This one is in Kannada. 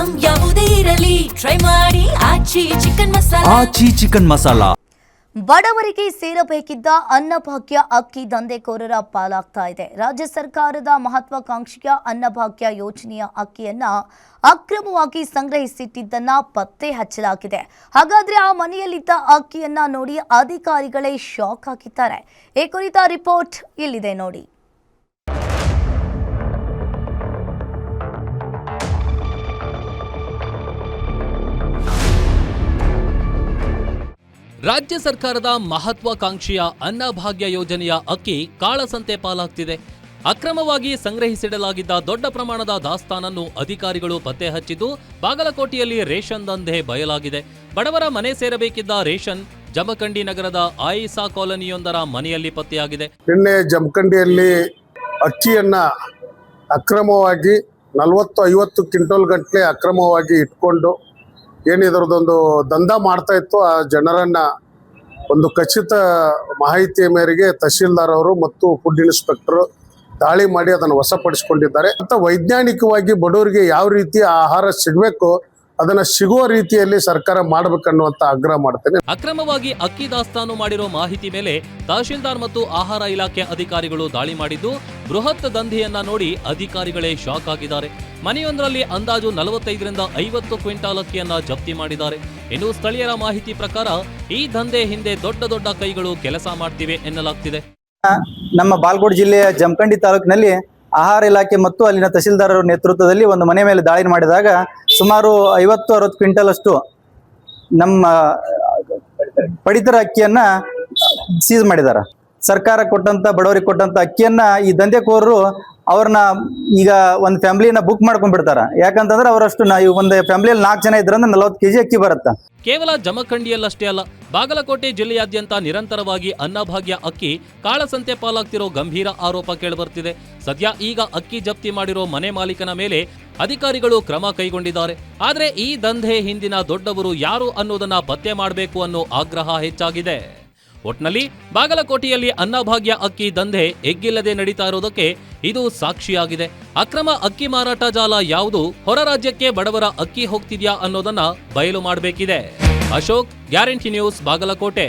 ಐಟಂ ಯಾವುದೇ ಇರಲಿ ಟ್ರೈ ಮಾಡಿ ಆಚಿ ಚಿಕನ್ ಮಸಾಲಾ. ಬಡವರಿಗೆ ಸೇರಬೇಕಿದ್ದ ಅನ್ನಭಾಗ್ಯ ಅಕ್ಕಿ ದಂಧೆಕೋರರ ಪಾಲಾಗ್ತಾ ಇದೆ. ರಾಜ್ಯ ಸರ್ಕಾರದ ಮಹತ್ವಾಕಾಂಕ್ಷೆಯ ಅನ್ನಭಾಗ್ಯ ಯೋಜನೆಯ ಅಕ್ಕಿಯನ್ನ ಅಕ್ರಮವಾಗಿ ಸಂಗ್ರಹಿಸಿಟ್ಟಿದ್ದನ್ನ ಪತ್ತೆ ಹಚ್ಚಲಾಗಿದೆ. ಹಾಗಾದ್ರೆ ಆ ಮನೆಯಲ್ಲಿದ್ದ ಅಕ್ಕಿಯನ್ನ ನೋಡಿ ಅಧಿಕಾರಿಗಳೇ ಶಾಕ್ ಆಗಿದ್ದಾರೆ. ಈ ಕುರಿತ ರಿಪೋರ್ಟ್ ಇಲ್ಲಿದೆ ನೋಡಿ. ರಾಜ್ಯ ಸರ್ಕಾರದ ಮಹತ್ವಾಕಾಂಕ್ಷೆಯ ಅನ್ನಭಾಗ್ಯ ಯೋಜನೆಯ ಅಕ್ಕಿ ಕಾಳಸಂತೆ ಪಾಲಾಗ್ತಿದೆ. ಅಕ್ರಮವಾಗಿ ಸಂಗ್ರಹಿಸಿಡಲಾಗಿದ್ದ ದೊಡ್ಡ ಪ್ರಮಾಣದ ದಾಸ್ತಾನನ್ನು ಅಧಿಕಾರಿಗಳು ಪತ್ತೆ ಹಚ್ಚಿದ್ದು ಬಾಗಲಕೋಟೆಯಲ್ಲಿ ರೇಷನ್ ದಂಧೆ ಬಯಲಾಗಿದೆ. ಬಡವರ ಮನೆ ಸೇರಬೇಕಿದ್ದ ರೇಷನ್ ಜಮಖಂಡಿ ನಗರದ ಆಯಿಸಾ ಕಾಲೋನಿಯೊಂದರ ಮನೆಯಲ್ಲಿ ಪತ್ತೆಯಾಗಿದೆ. ನಿನ್ನೆ ಜಮಖಂಡಿಯಲ್ಲಿ ಅಕ್ಕಿಯನ್ನ ಅಕ್ರಮವಾಗಿ 40-50 ಕ್ವಿಂಟಲ್ ಗಟ್ಟಲೆ ಅಕ್ರಮವಾಗಿ ಇಟ್ಕೊಂಡು ಏನಿದ್ರದೊಂದು ದಂಧ ಮಾಡ್ತಾ ಇತ್ತು. ಆ ಜನರನ್ನ ಒಂದು ಖಚಿತ ಮಾಹಿತಿಯ ಮೇರೆಗೆ ತಹಶೀಲ್ದಾರ್ ಅವರು ಮತ್ತು ಫುಡ್ ಇನ್ಸ್ಪೆಕ್ಟರ್ ದಾಳಿ ಮಾಡಿ ಅದನ್ನು ವಶಪಡಿಸಿಕೊಂಡಿದ್ದಾರೆ. ಅಂತ ವೈಜ್ಞಾನಿಕವಾಗಿ ಬಡವರಿಗೆ ಯಾವ ರೀತಿ ಆಹಾರ ಸಿಗಬೇಕು ಅದನ್ನ ಸಿಗುವ ರೀತಿಯಲ್ಲಿ ಸರ್ಕಾರ ಮಾಡಬೇಕನ್ನುವಂತ ಆಗ್ರಹ ಮಾಡ್ತೇನೆ. ಅಕ್ರಮವಾಗಿ ಅಕ್ಕಿ ದಾಸ್ತಾನು ಮಾಡಿರೋ ಮಾಹಿತಿ ಮೇಲೆ ತಹಶೀಲ್ದಾರ್ ಮತ್ತು ಆಹಾರ ಇಲಾಖೆ ಅಧಿಕಾರಿಗಳು ದಾಳಿ ಮಾಡಿದ್ದು ಬೃಹತ್ ದಂಧೆಯನ್ನ ನೋಡಿ ಅಧಿಕಾರಿಗಳೇ ಶಾಕ್ ಆಗಿದ್ದಾರೆ. ಮನೆಯೊಂದರಲ್ಲಿ ಅಂದಾಜು 45-50 ಕ್ವಿಂಟಾಲ್ ಅಕ್ಕಿಯನ್ನ ಜಪ್ತಿ ಮಾಡಿದ್ದಾರೆ. ಇನ್ನು ಸ್ಥಳೀಯರ ಮಾಹಿತಿ ಪ್ರಕಾರ ಈ ದಂಧೆ ಹಿಂದೆ ದೊಡ್ಡ ಕೈಗಳು ಕೆಲಸ ಮಾಡ್ತಿವೆ ಎನ್ನಲಾಗ್ತಿದೆ. ನಮ್ಮ ಬಾಗಲಕೋಟೆ ಜಿಲ್ಲೆಯ ಜಮಖಂಡಿ ತಾಲೂಕಿನಲ್ಲಿ ಆಹಾರ ಇಲಾಖೆ ಮತ್ತು ಅಲ್ಲಿನ ತಹಶೀಲ್ದಾರ್ ನೇತೃತ್ವದಲ್ಲಿ ಒಂದು ಮನೆ ಮೇಲೆ ದಾಳಿ ಮಾಡಿದಾಗ ಸುಮಾರು 50-60 ಕ್ವಿಂಟಲ್ ಅಷ್ಟು ನಮ್ಮ ಪಡಿತರ ಅಕ್ಕಿಯನ್ನ ಸೀಸ್ ಮಾಡಿದ್ದಾರೆ. ಸರ್ಕಾರ ಕೊಟ್ಟಂತ ಬಡವರಿಗೆ ಕೊಟ್ಟಂತ ಅಕ್ಕಿಯನ್ನ ಈ ದಂಧೆಕೋರರು ಅವ್ರನ್ನ ಈಗ ಒಂದು ಫ್ಯಾಮಿಲಿನ ಬುಕ್ ಮಾಡ್ಕೊಂಡ್ಬಿಡ್ತಾರ. ಯಾಕಂತಂದ್ರೆ ಅವರಷ್ಟು ಒಂದು ಫ್ಯಾಮಿಲಿಯಲ್ಲಿ 4 ಜನ ಇದ್ರಂದ್ರೆ 40 kg ಅಕ್ಕಿ ಬರುತ್ತೆ. ಕೇವಲ ಜಮಖಂಡಿಯಲ್ಲಷ್ಟೇ ಅಲ್ಲ, ಬಾಗಲಕೋಟೆ ಜಿಲ್ಲೆಯಾದ್ಯಂತ ನಿರಂತರವಾಗಿ ಅನ್ನಭಾಗ್ಯ ಅಕ್ಕಿ ಕಾಳಸಂತೆ ಪಾಲಾಗ್ತಿರೋ ಗಂಭೀರ ಆರೋಪ ಕೇಳಿಬರ್ತಿದೆ. ಸದ್ಯ ಈಗ ಅಕ್ಕಿ ಜಪ್ತಿ ಮಾಡಿರೋ ಮನೆ ಮಾಲೀಕನ ಮೇಲೆ ಅಧಿಕಾರಿಗಳು ಕ್ರಮ ಕೈಗೊಂಡಿದ್ದಾರೆ. ಆದ್ರೆ ಈ ದಂಧೆ ಹಿಂದಿನ ದೊಡ್ಡವರು ಯಾರು ಅನ್ನೋದನ್ನ ಪತ್ತೆ ಮಾಡಬೇಕು ಅನ್ನೋ ಆಗ್ರಹ ಹೆಚ್ಚಾಗಿದೆ. ಒಟ್ನಲ್ಲಿ ಬಾಗಲಕೋಟೆಯಲ್ಲಿ ಅನ್ನಭಾಗ್ಯ ಅಕ್ಕಿ ದಂಧೆ ಎಗ್ಗಿಲ್ಲದೆ ನಡೀತಾ ಇರೋದಕ್ಕೆ ಇದು ಸಾಕ್ಷಿಯಾಗಿದೆ. ಅಕ್ರಮ ಅಕ್ಕಿ ಮಾರಾಟ ಜಾಲ ಯಾವುದು, ಹೊರ ರಾಜ್ಯಕ್ಕೆ ಬಡವರ ಅಕ್ಕಿ ಹೋಗ್ತಿದ್ಯಾ ಅನ್ನೋದನ್ನ ಬಯಲು ಮಾಡಬೇಕಿದೆ. Ashok, guarantee news, Bagalkot.